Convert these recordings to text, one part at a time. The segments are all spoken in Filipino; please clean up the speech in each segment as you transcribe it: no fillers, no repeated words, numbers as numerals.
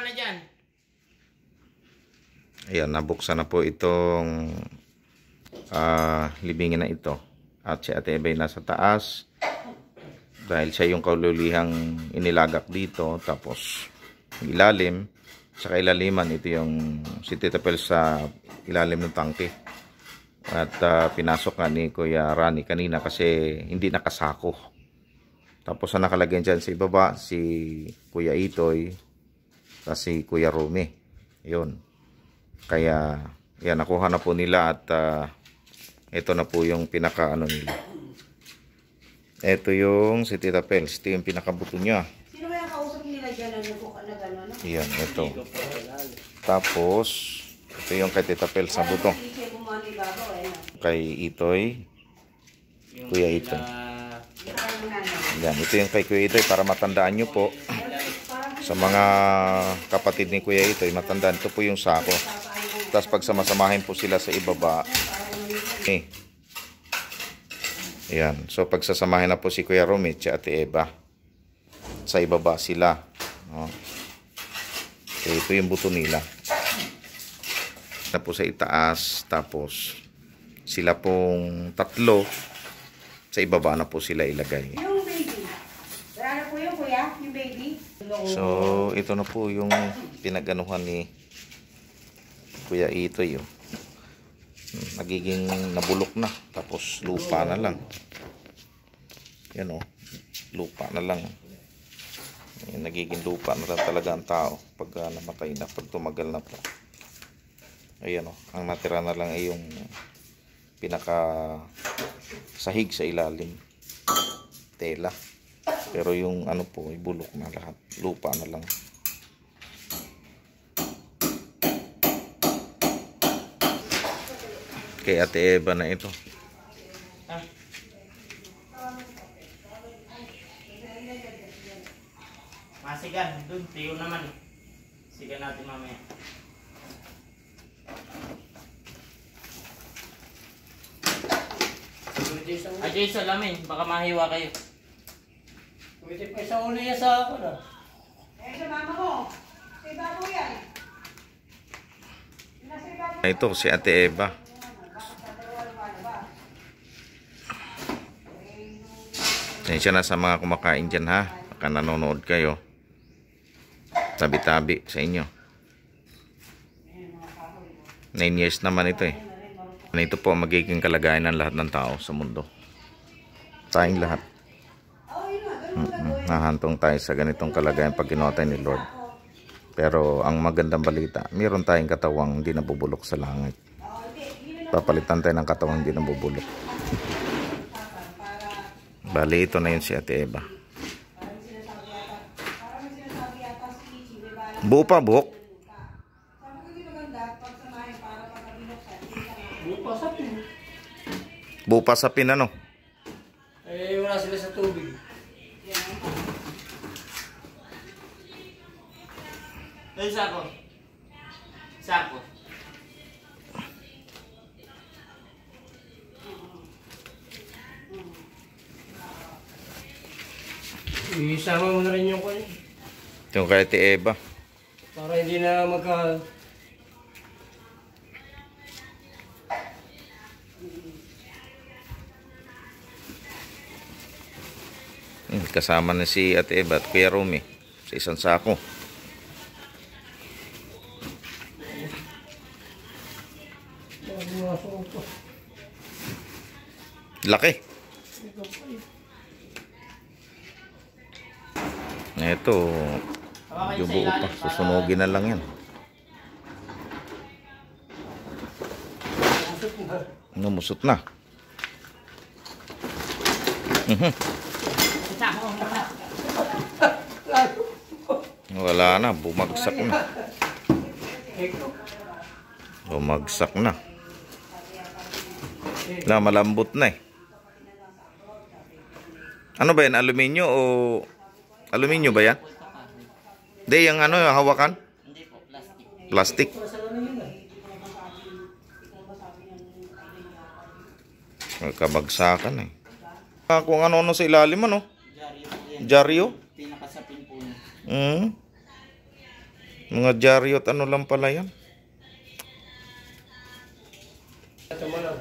Ayan, nabuksan na po itong libingin na ito. At si Ate Eva ay nasa taas. Dahil siya yung kaululihang inilagak dito. Tapos, ilalim. Sa kailaliman, ito yung si Tita Pel sa ilalim ng tangke. At pinasok nga ni Kuya Rani kanina kasi hindi nakasako. Tapos ang nakalagay dyan sa ibaba, si Kuya Itoy. Kasi Kuya Rumi. Yun. Kaya, yan, nakuha na po nila at ito na po yung pinaka ano nila. Ito yung si Tita Pels. Ito yung pinakabuto niya. Sino kaya kausap nila dyan na gano'n? Yan, ito. Tapos, ito yung kay Tita Pels na buto. Kay Itoy. Kuya Itoy. Yan, ito yung kay Kuya Itoy para matandaan nyo po. Sa mga kapatid ni Kuya Itoy, matandaan. Ito po yung sako. Tapos pag samasamahin po sila sa ibaba. Ayan. So pag sasamahin na po si Kuya Romit at Ate Eva. Sa ibaba sila. So, ito yung buto nila. Na po sa itaas. Tapos sila pong tatlo. Sa ibaba na po sila ilagay. Yung baby. Ano po yung kuya? Yung baby? So ito na po yung pinaganuhan ni Kuya Itoy. Nagiging nabulok na. Tapos lupa na lang. Yan o. Lupa na lang. Nagiging lupa na lang talaga ang tao. Pag namatay na. Pag tumagal na po. Ayan o. Ang natira na lang ay yung pinaka sahig sa ilalim. Tela. Pero yung ano po ay bulok na lahat. Lupa na lang. Kay Ate Eva na ito. Masigan, dun, tiyo naman. Sigan natin mamaya. Ajay sa lamin, baka mahiwa kayo. Pwede pa sa una yan sa ako na. Eh, sa mama mo. Sa ibabaw yan. Ito si Ate Eva. Sensya na sa mga kumakain dyan ha. Baka nanonood kayo. Tabi-tabi sa inyo. 9 years naman ito eh. Ito po ang magiging kalagayan ng lahat ng tao sa mundo. Tayong lahat. Nahantong tayo sa ganitong kalagayan pag ginawa tayo ni Lord. Pero ang magandang balita, mayroon tayong katawang hindi nabubulok sa langit. Papalitan tayo ng katawang hindi nabubulok. Bali, ito na yun si Ate Eva. Buo pa, buhok? Buo pa sa pin, ano? Eh, wala sila sa tubig. Dun, sako. Sako. Isama mo na rin yung kanya. Yung kay Ate Eva. Para hindi na magka... Kasama na si Ate Eva at Kuya Rumi sa isang sako. Laki. Ito, medyo buo pa. Susunugin na lang yan. Namusot na. Wala na, bumagsak na. Bumagsak na. Malambot na eh. Ano ba yan? Aluminyo o... Aluminyo ba yan? Hindi, yung ano, hawakan? Hindi po, plastic. Plastic. Kabagsakan eh. Kung ano-ano sa ilalim, ano? Jaryo po yan. Jaryo? Pinakasapin po niya. Mga dyaryo at ano lang pala yan. Ito mo lang.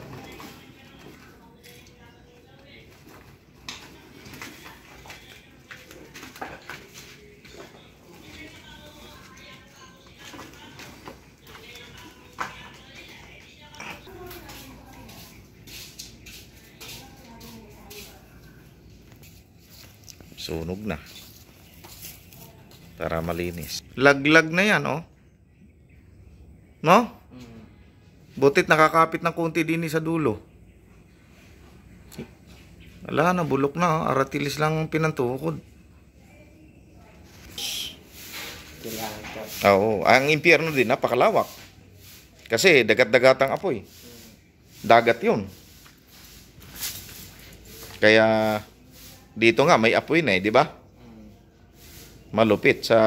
Sunog na. Para malinis. Laglag na yan, oh. No? Butit nakakapit ng konti din sa dulo. Wala na, bulok na, oh. Aratilis lang pinantukod. Oo, ang impyerno din, napakalawak. Kasi dagat-dagatang apoy. Dagat yun. Kaya dito nga may apoy na, di ba? Malupit sa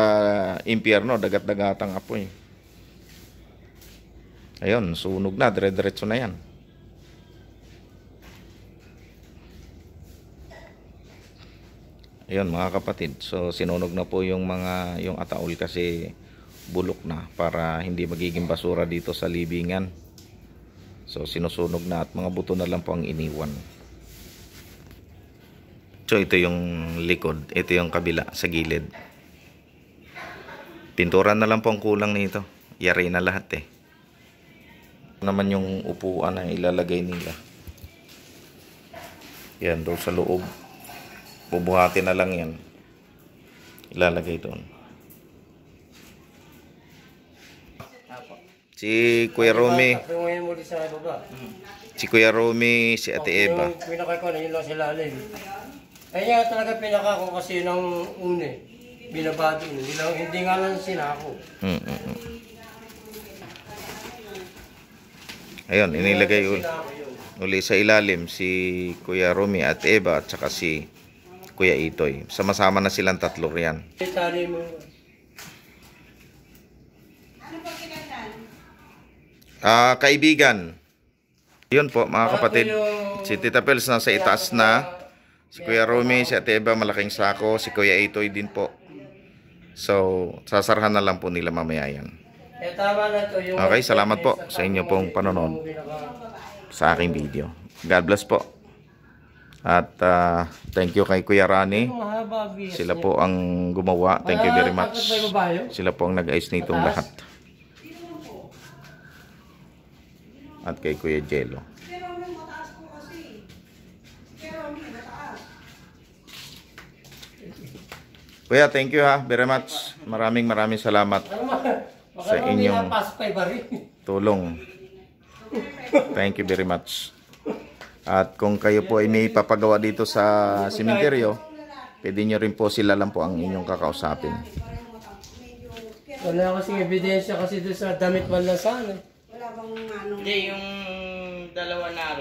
impyerno, dagat-dagatang apoy. Ayun, sunog na, dire-diretso na yan. Ayun mga kapatid, so sinunog na po yung ataol kasi bulok na para hindi magiging basura dito sa libingan. So sinusunog na at mga buto na lang po ang iniwan. So ito yung likod, ito yung kabila sa gilid. Pintura na lang po ang kulang nito. Yari na lahat eh. Naman yung upuan na ilalagay nila. Yan doon sa loob. Bubuhatin na lang yan. Ilalagay doon. Si Kuya Romy. Ngayon mo di sa baba. Si Kuya Romy, si Ate Eva. Yung pinaka ko na yun lang sila lalim. Kaya talaga pinaka ko kasi nung une. Binabado. Hindi nga lang sila ako. Ayun, inilagay uli sa ilalim si Kuya Romy at Eva at saka si Kuya Itoy. Sama-sama na silang tatlo riyan. Itali mo. Kaibigan. Yun po mga kapatid. Si Tita Pels nasa itaas na. Si Kuya Romy, si Ate Eva malaking sako. Si Kuya Itoy din po. So, sasarhan na lang po nila mamaya yan. Okay, salamat po sa inyo pong panonood sa aking video. God bless po. At thank you kay Kuya Rani. Sila po ang gumawa. Thank you very much. Sila po ang nag-ayos nitong lahat. At kay Kuya Jello. Kuya, thank you ha. Very much. Maraming salamat sa inyong tulong. Thank you very much. At kung kayo po ay may papagawa dito sa simenteryo, pwede nyo rin po sila lang po ang inyong kakausapin. Wala kasing ebidensya kasi doon sa damit man lang sana. Wala bang ano? Hindi, yung dalawa na